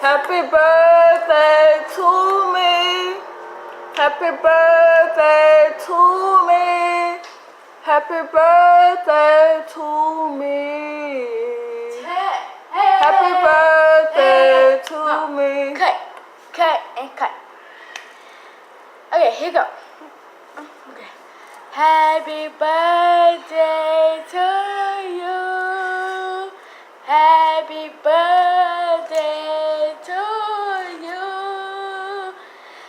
Happy birthday to me. Happy birthday to me. Happy birthday to me. Happy birthday to me. Cut and cut. Okay, here we go. Okay. Happy birthday to you. Happy birthday to you.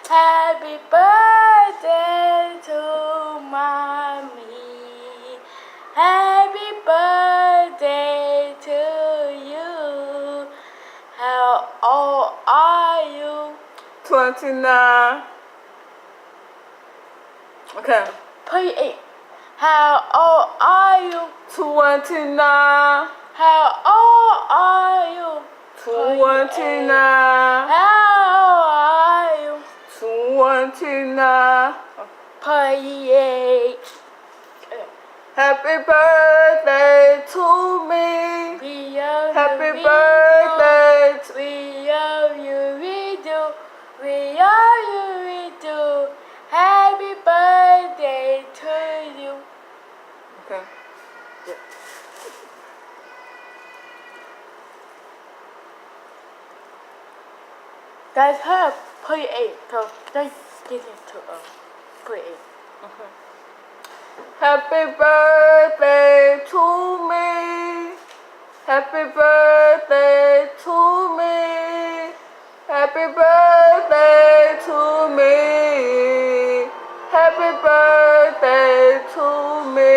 Happy birthday to mommy. Happy birthday to you. How old are you? 29. Okay. 28. How old are you? 29. How old are you? 29. How old are you? 29. 28. Happy birthday to me. We love Happy you, birthday to we love you, we do. We love you, we do. Happy birthday to you. Okay. Yeah. Guys, her 28. So don't get into 28. Okay. Happy birthday to me. Happy birthday to me. Happy birthday to me. Happy birthday to me.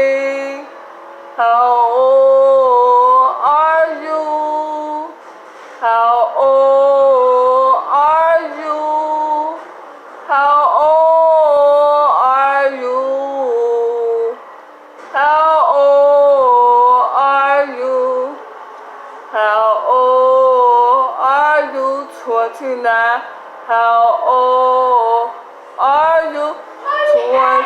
How old are you? How old are you? How old are you? How old are you? How old are you? 29. How old are you?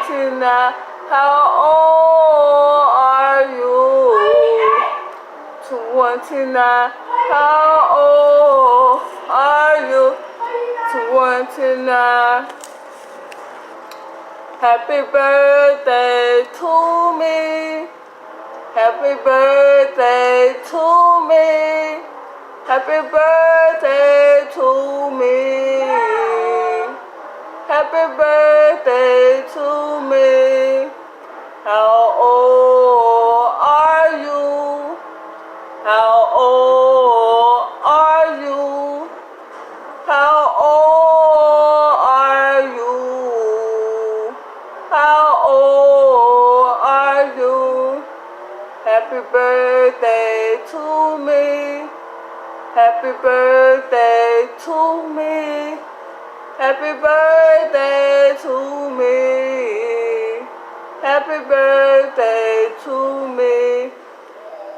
29. How old are you? 29. How old are you? 29. Happy birthday to me. Happy birthday to me. Happy birthday to me. Happy birthday to me. How old are you? How old are you? How old are you? How old are you? Happy birthday to me. Happy birthday to me. Happy birthday to me. Happy birthday to me.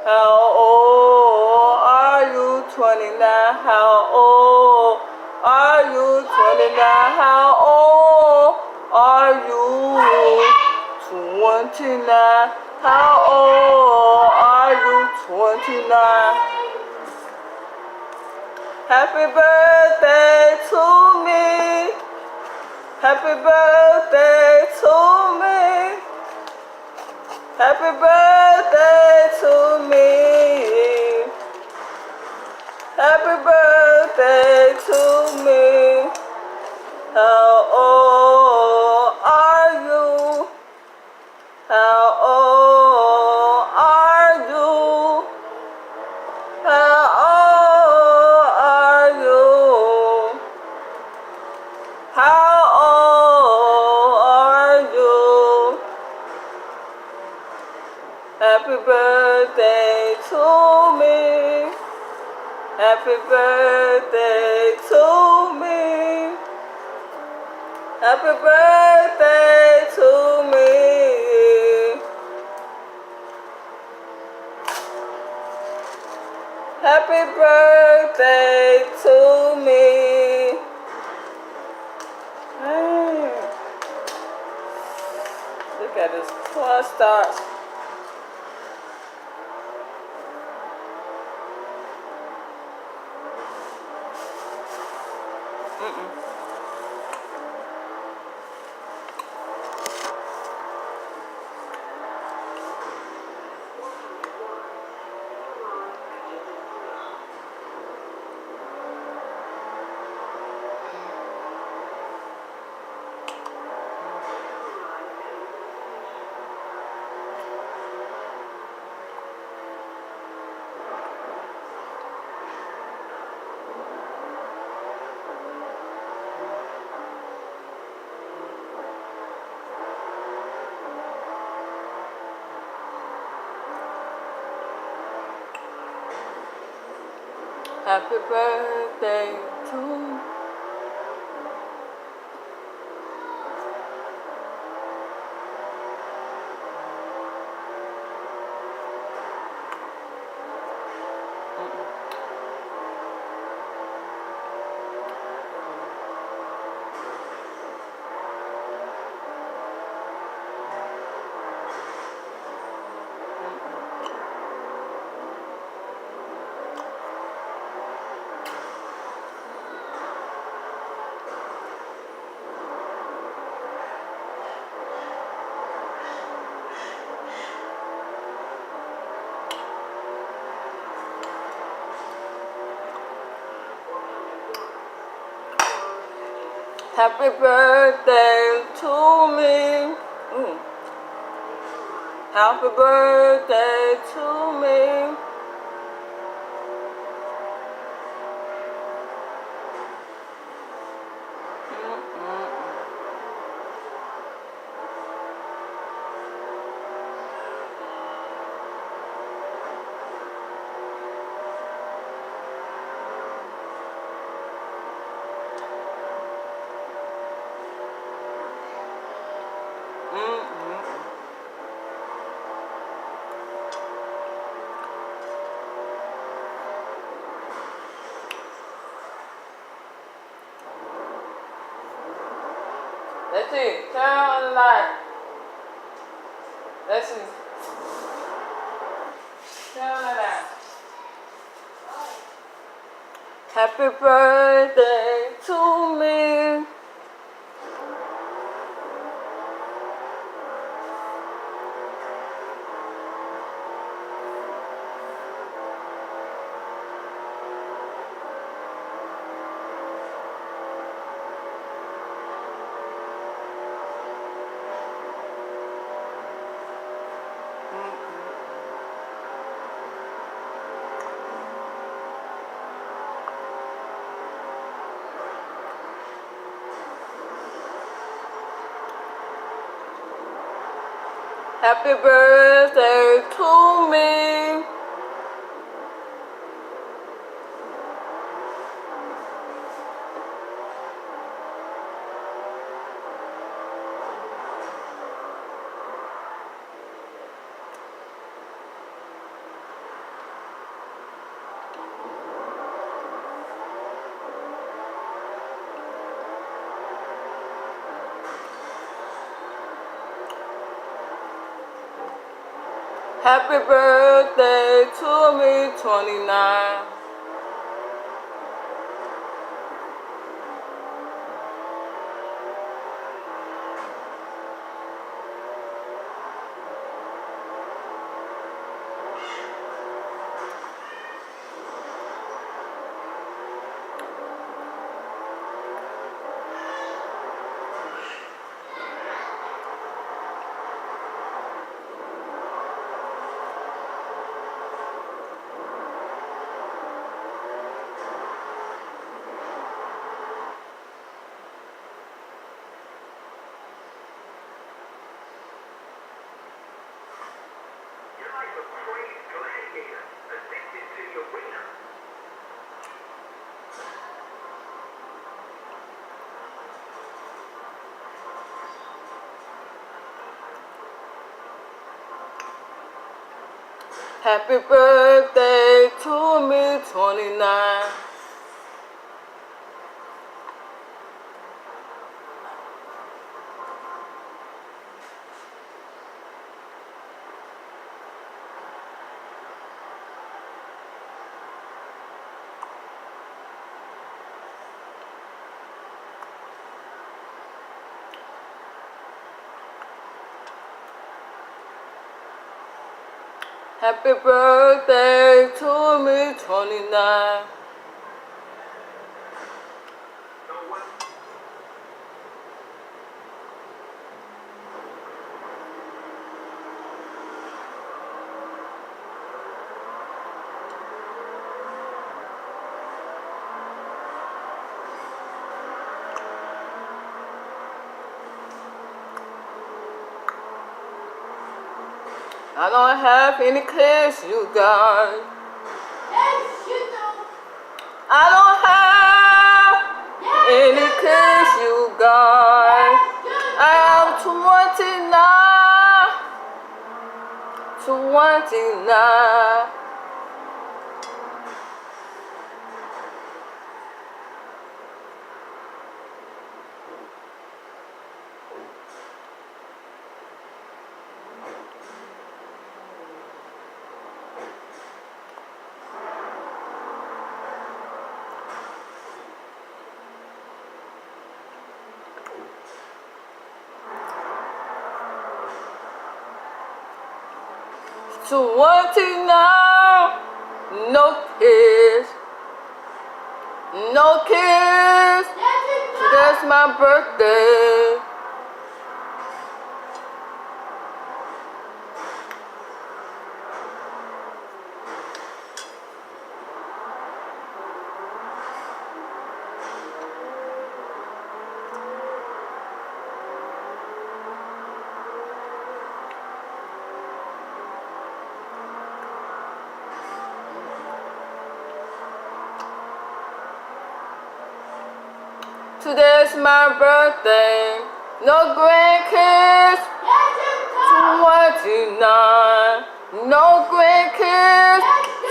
How old are you? 29. How old are you? 29. How old are you? 29. How old are you? 29. Happy birthday to me. Happy birthday to me. Happy birthday to me. Happy birthday to me. How old are you? How old are you? How old are you? How old are you? Happy birthday to me. Happy birthday to me. Happy birthday to me. Happy birthday to me. Look at this CornStarch. Happy birthday to me. Happy birthday to me. Happy birthday to me. Let's see. Turn on the light. Let's see. Turn on the light. Happy birthday to me. Happy birthday to me. Happy birthday to me, 29. Happy birthday to me, 29. Happy birthday to me, 29. I don't have any kids, you guys. Yes, you do. I don't have any kids, you guys. I am 29. Now, no kids, no kids. Today's my birthday. Today's my birthday. No grandkids. 29. No grandkids.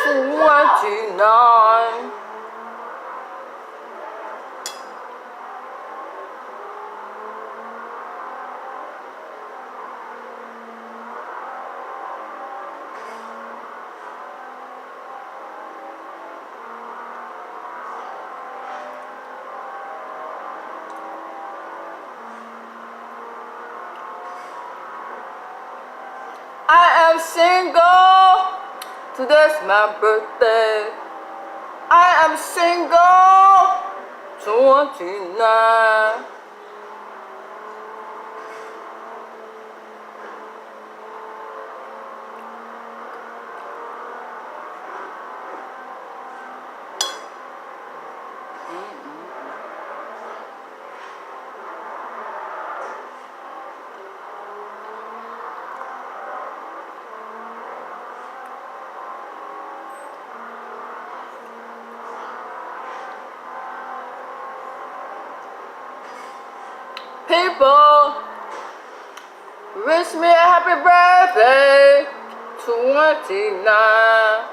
29. I am single. Today's my birthday. I am single. 29. People, wish me a happy birthday, 29.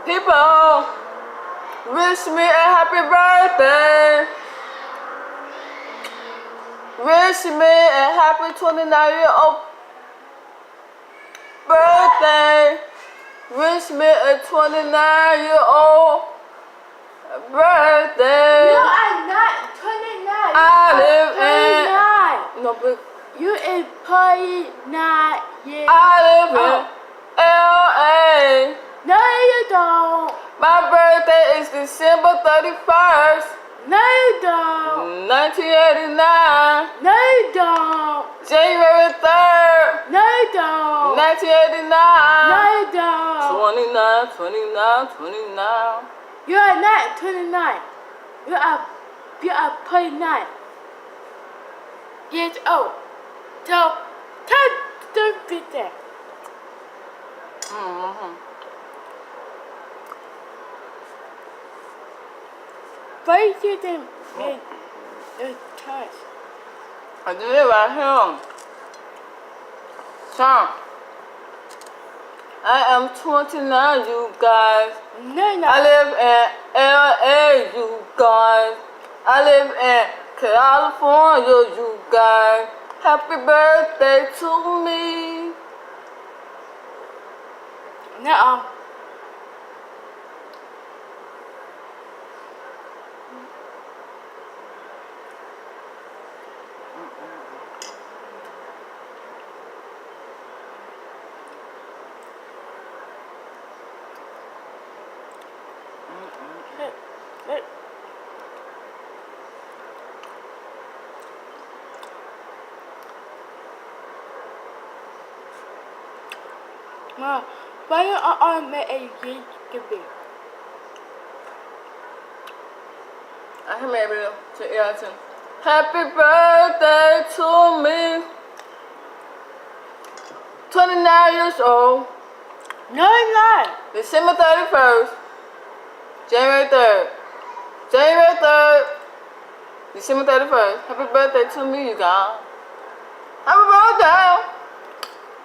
People, wish me a happy birthday. Wish me a happy 29-year-old birthday. Wish me a 29-year-old birthday. You are not 29. I live in. No, but You is 29 years. I live in LA. No, you don't. My birthday is December 31st, No, you don't. 1989. No, you don't. January 3rd, No, you don't. 1989. No, you don't. 29. You are not 29. You are 29 years old. So, don't be there. Why you didn't make the touch? I did it right here. So, I am 29, you guys. No, no. I live in LA, you guys. I live in California, you guys. Happy birthday to me. No. Mom, why don't I make a gift? I can maybe to Elton. Happy birthday to me. 29 years old. No, no. December 31st. January 3rd. January 3rd. December 31st. Happy birthday to me, you guys. Happy birthday.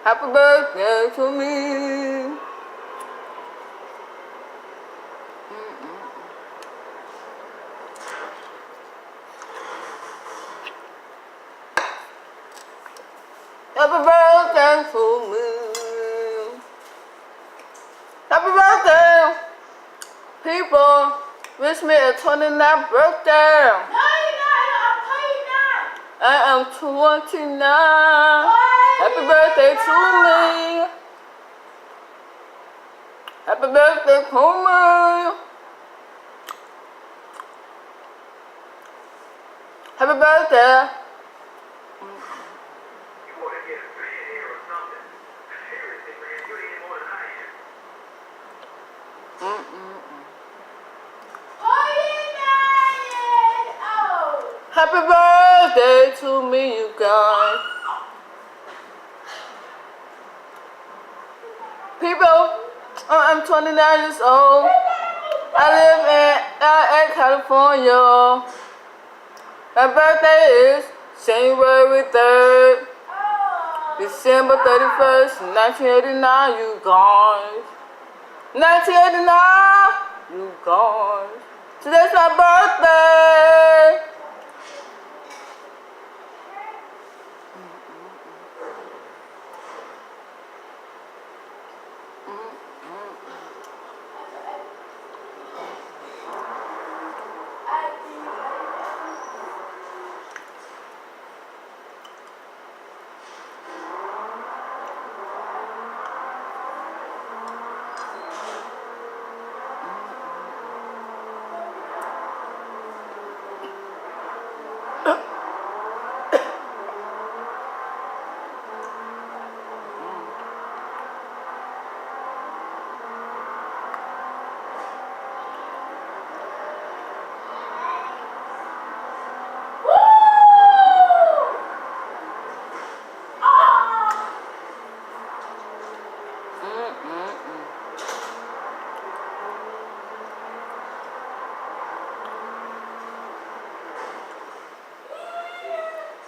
Happy birthday to me. Happy birthday to me. Happy birthday. People, wish me a 29th birthday. No, I'll tell you now. I am 29. Happy birthday to me. Happy birthday to me. Happy birthday. You ought to get a fan here or something. Seriously, man, you ain't more than I am. Happy birthday to me, you guys. People, I'm 29 years old. I live in LA, California. My birthday is January 3rd, December 31st, 1989, you guys. 1989, you guys. Today's my birthday.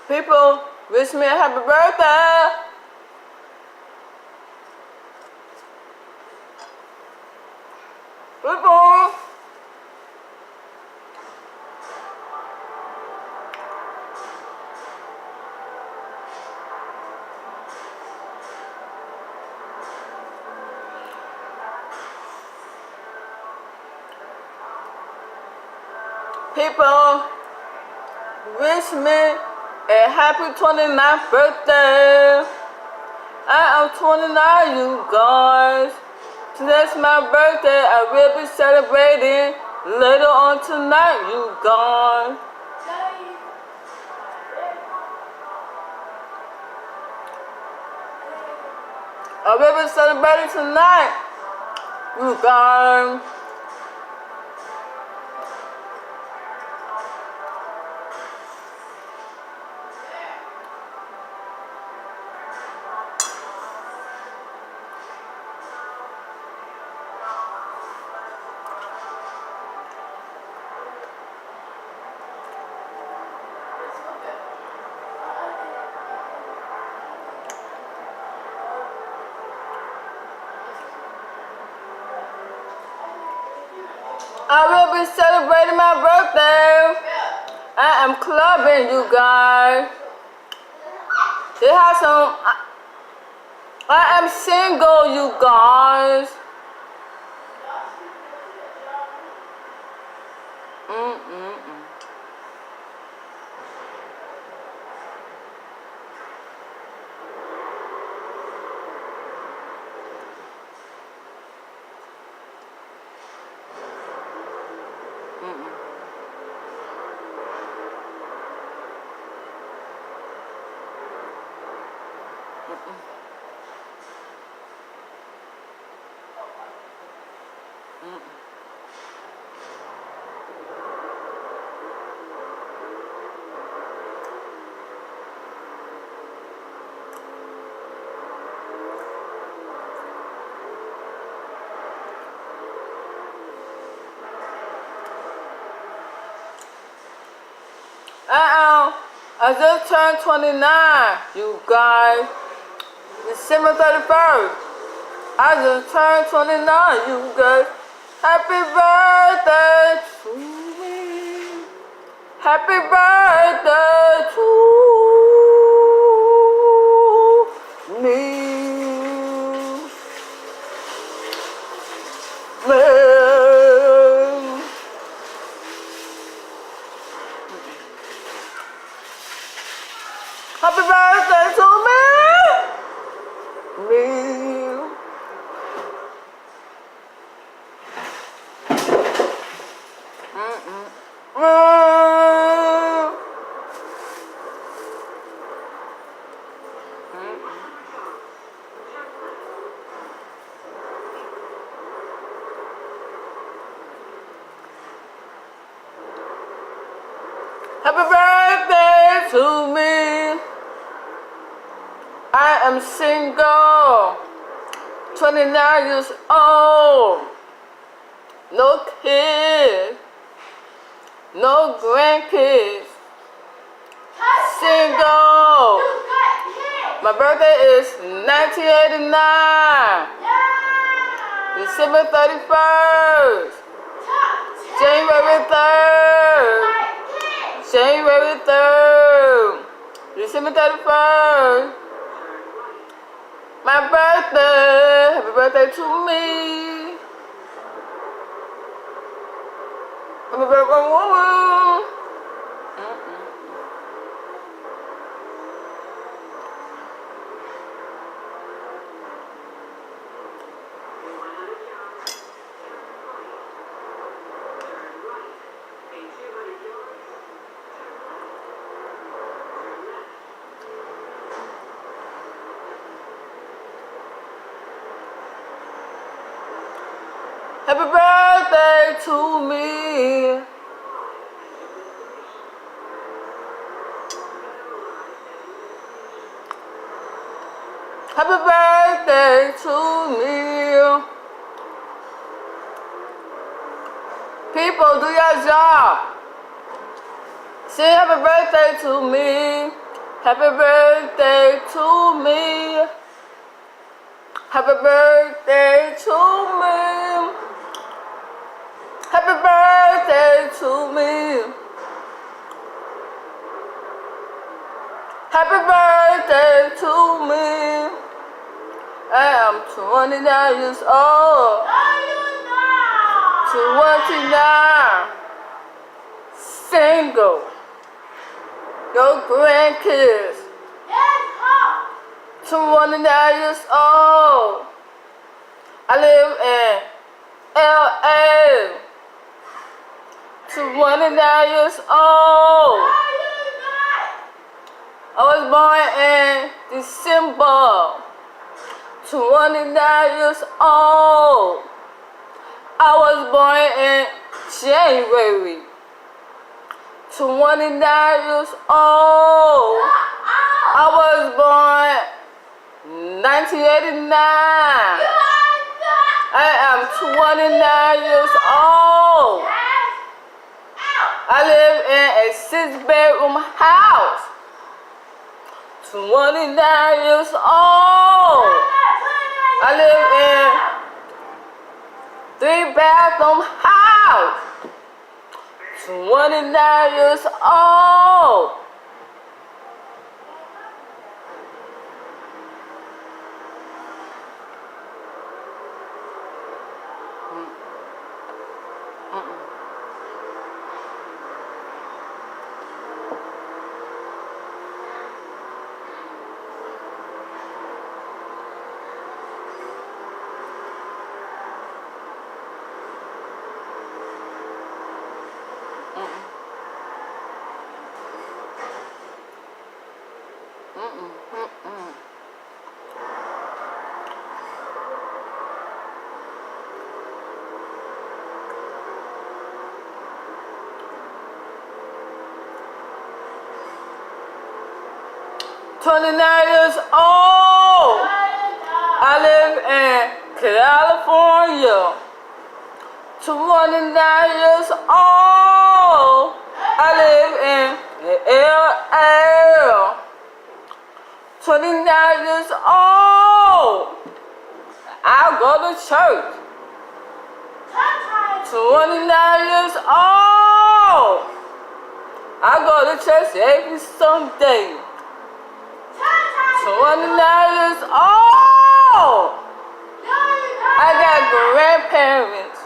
People, wish me a happy birthday. People. People, wish me a happy 29th birthday. I am 29, you guys. Today's my birthday. I will be celebrating later on tonight, you guys. I will be celebrating tonight, you guys. I will be celebrating my birthday. I am clubbing, you guys. They have some. I am single, you guys. I just turned 29, you guys. December 31st. I just turned 29, you guys. Happy birthday to me. Happy birthday to me. Happy birthday to me. Happy birthday to me. I am single, 29 years old, no kids, no grandkids, single. My birthday is 1989, December 31st, January 3rd, January 3rd, December 31st. My birthday, happy birthday to me. Happy birthday, woman. Happy birthday to me. Happy birthday to me. People, do your job. Say happy birthday to me. Happy birthday to me. Happy birthday to me. Happy birthday to me. Happy birthday to me. I am 29 years old. 29. Single. No grandkids. 29 years old. I live in LA. 29 years old. I was born in December. 29 years old. I was born in January. 29 years old. I was born 1989. I am 29 years old. I live in a 6-bedroom house. 29 years old. I live in 3-bathroom house. 29 years old. $29 years old. I live in California. 29 years old. I live in LA. 29 years old. I go to church. 29 years old. I go to church every Sunday. 29 years old. I got grandparents.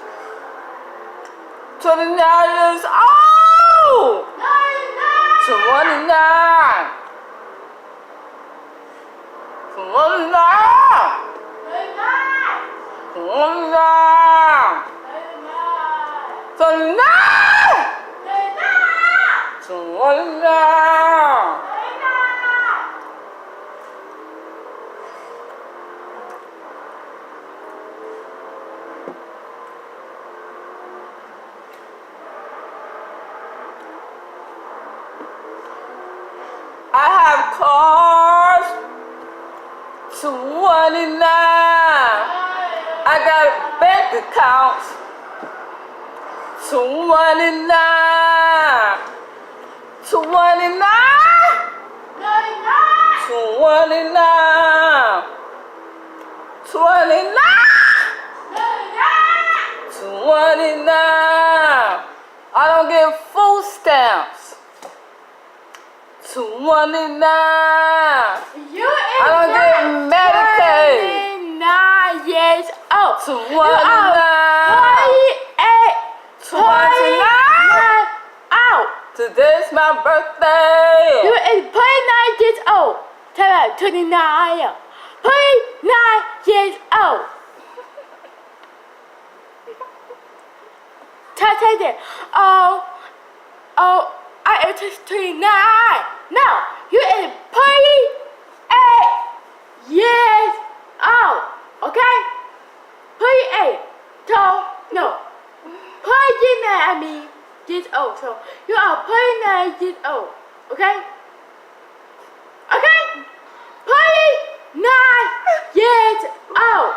29 years old. 29. 29. 29. 29. I have cars. 29. I got bank accounts. 29. 29. 29. 29. 29. I don't get food stamps. 29. I don't get Medicaid. 29 years old. 29. 29. Out. Today's my birthday. You is 29 years old. Tell her 29. 29 years old. Tell them. Oh, I am just 29. No, you is 28 years old. Okay? 28. So, no. 29, I mean, years old. So, you are 29 years old. Okay? Okay? 29 years old.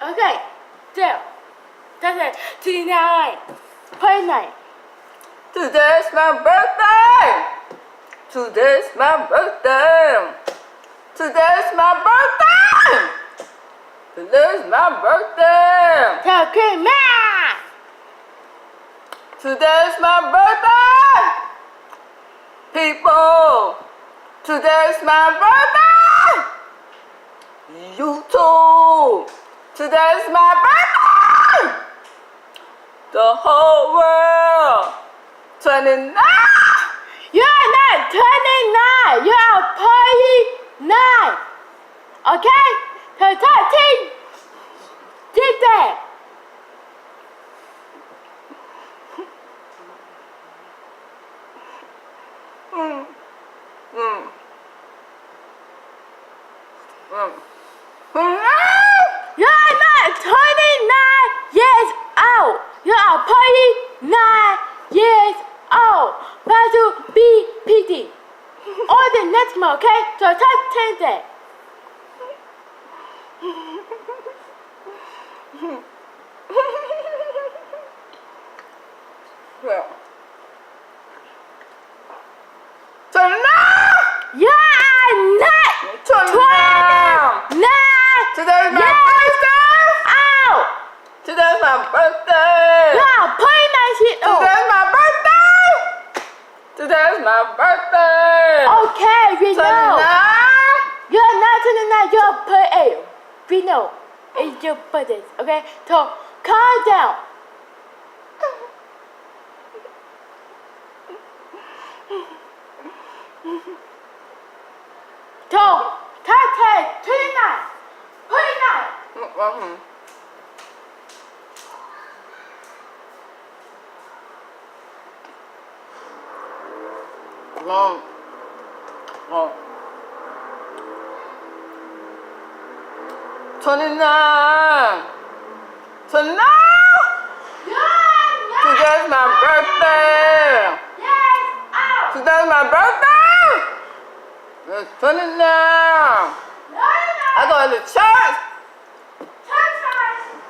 Okay. So, that's it. 29. 29. Today's my birthday. Today's my birthday. Today's my birthday. Today's my birthday. Okay, man. Today's my birthday. People, today's my birthday. You too. Today's my birthday. The whole world. 29. You're not 29. You are 49. Okay? So 13. Did that. You're not 29 years old. You are 49 years old. But to be PD. Or the next month, okay? So just change that. Well. So now You are not 29 Today's my years birthday. old. Today's my birthday. Yeah, 29 shit. Oh. Today's my birthday. Today's my birthday. Okay, we know. 29. You're not 29, you're 28. We know. It's your birthday, okay? So, calm down. So, 29, 29. Mm-hmm. Long. 29. 29. Today's my birthday. Yes, out. Today's my birthday. It's 29. I go to church.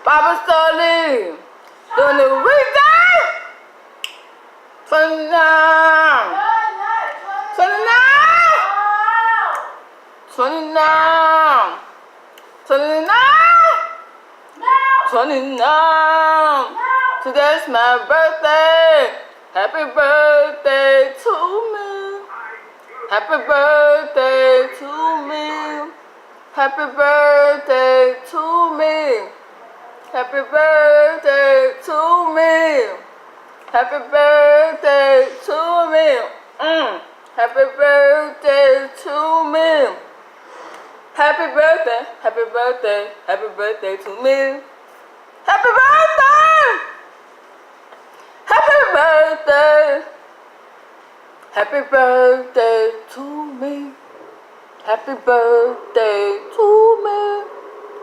Bible study. During the weekday. 29. 29. 29. 29. 29. Today's my birthday. Happy birthday to me. Happy birthday to me. Happy birthday to me. Happy birthday to me. Happy birthday to me. Happy birthday to me. Happy birthday, happy birthday, happy birthday to me. Happy birthday! Happy birthday! Happy birthday to me. Happy birthday to me.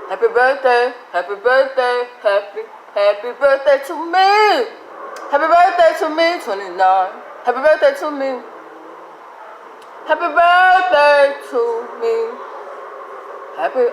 Happy birthday, happy birthday, happy birthday to me. Happy birthday to me, 29. Happy birthday to me. Happy birthday to me. Happy